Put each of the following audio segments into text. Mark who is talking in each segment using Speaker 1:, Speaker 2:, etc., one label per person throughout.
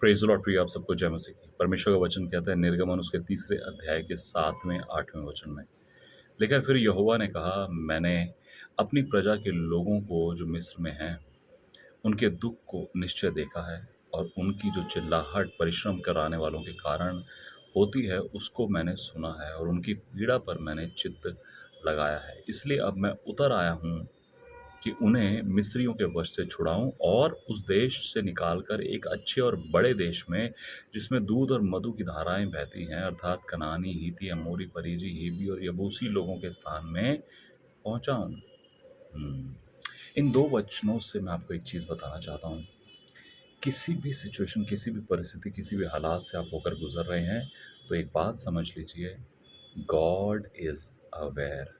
Speaker 1: Praise the Lord. प्रिय आप सबको जय मसीह की। परमेश्वर का वचन कहता है निर्गमन उसके 3 अध्याय के 7वें 8वें वचन में लिखा है, फिर यहोवा ने कहा, मैंने अपनी प्रजा के लोगों को जो मिस्र में हैं उनके दुख को निश्चय देखा है, और उनकी जो चिल्लाहट परिश्रम कराने वालों के कारण होती है उसको मैंने सुना है, और उनकी पीड़ा पर मैंने चित्त लगाया है। इसलिए अब मैं उतर आया हूँ कि उन्हें मिस्रियों के वश से छुड़ाऊं और उस देश से निकालकर एक अच्छे और बड़े देश में, जिसमें दूध और मधु की धाराएं बहती हैं, अर्थात कनानी, हिती, अमोरी, परिजी, हिबी और यबूसी लोगों के स्थान में पहुंचाऊं। इन दो वचनों से मैं आपको एक चीज बताना चाहता हूं। किसी भी सिचुएशन, किसी भी परिस्थिति, किसी भी हालात से आप होकर गुजर रहे हैं, तो एक बात समझ लीजिए, गॉड इज अवेयर।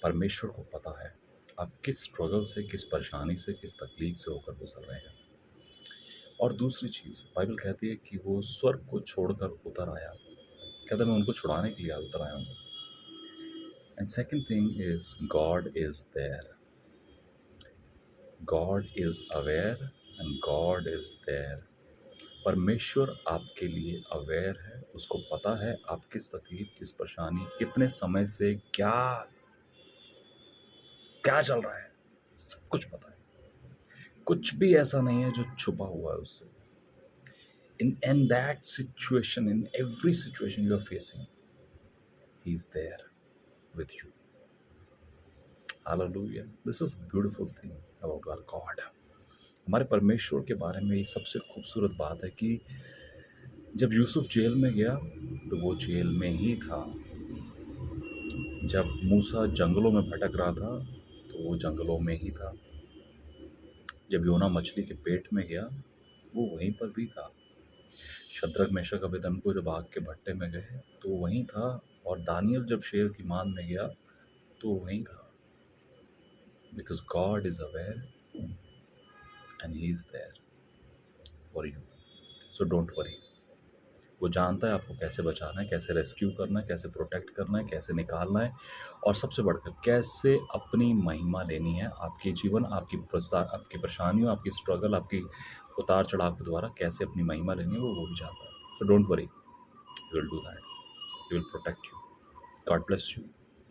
Speaker 1: परमेश्वर को पता है आप किस स्ट्रगल से, किस परेशानी से, किस तकलीफ से होकर गुजर रहे हैं। और दूसरी चीज़, बाइबल कहती है कि वो स्वर्ग को छोड़कर उतर आया। कहता है मैं उनको छुड़ाने के लिए उतर आया हूँ। And second thing is God is there. God is aware and God is there. परमेश्वर आपके लिए अवेयर है, उसको पता है आप किस तकलीफ, किस परेशानी, कितने समय से क्या क्या चल रहा है, सब कुछ पता है। कुछ भी ऐसा नहीं है जो छुपा हुआ है उससे। In that situation, in every situation you are facing, He is there with you. Hallelujah. This is a beautiful thing about our God. हमारे परमेश्वर के बारे में ये सबसे खूबसूरत बात है कि जब यूसुफ जेल में गया तो वो जेल में ही था। जब मूसा जंगलों में भटक रहा था तो वो जंगलों में ही था। जब योना मछली के पेट में गया वो वहीं पर भी था। शद्रक, मेशक, अबेदनगो जब आग के भट्टे में गए तो वहीं था, और दानियल जब शेर की मान में गया तो वहीं था। Because God is aware and he is there for you. So don't worry. वो जानता है आपको कैसे बचाना है, कैसे रेस्क्यू करना है, कैसे प्रोटेक्ट करना है, कैसे निकालना है, और सबसे बढ़कर कैसे अपनी महिमा लेनी है। आपके जीवन, आपकी परेशानियों, आपकी स्ट्रगल, आपकी उतार चढ़ाव के द्वारा कैसे अपनी महिमा लेनी है, वो भी जानता है। सो don't worry, he will do that. He will protect you. God bless you.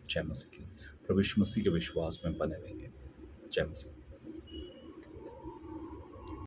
Speaker 1: जय मसीह की। प्रभु यीशु मसीह के विश्वास में बने रहेंगे। जय मसीह।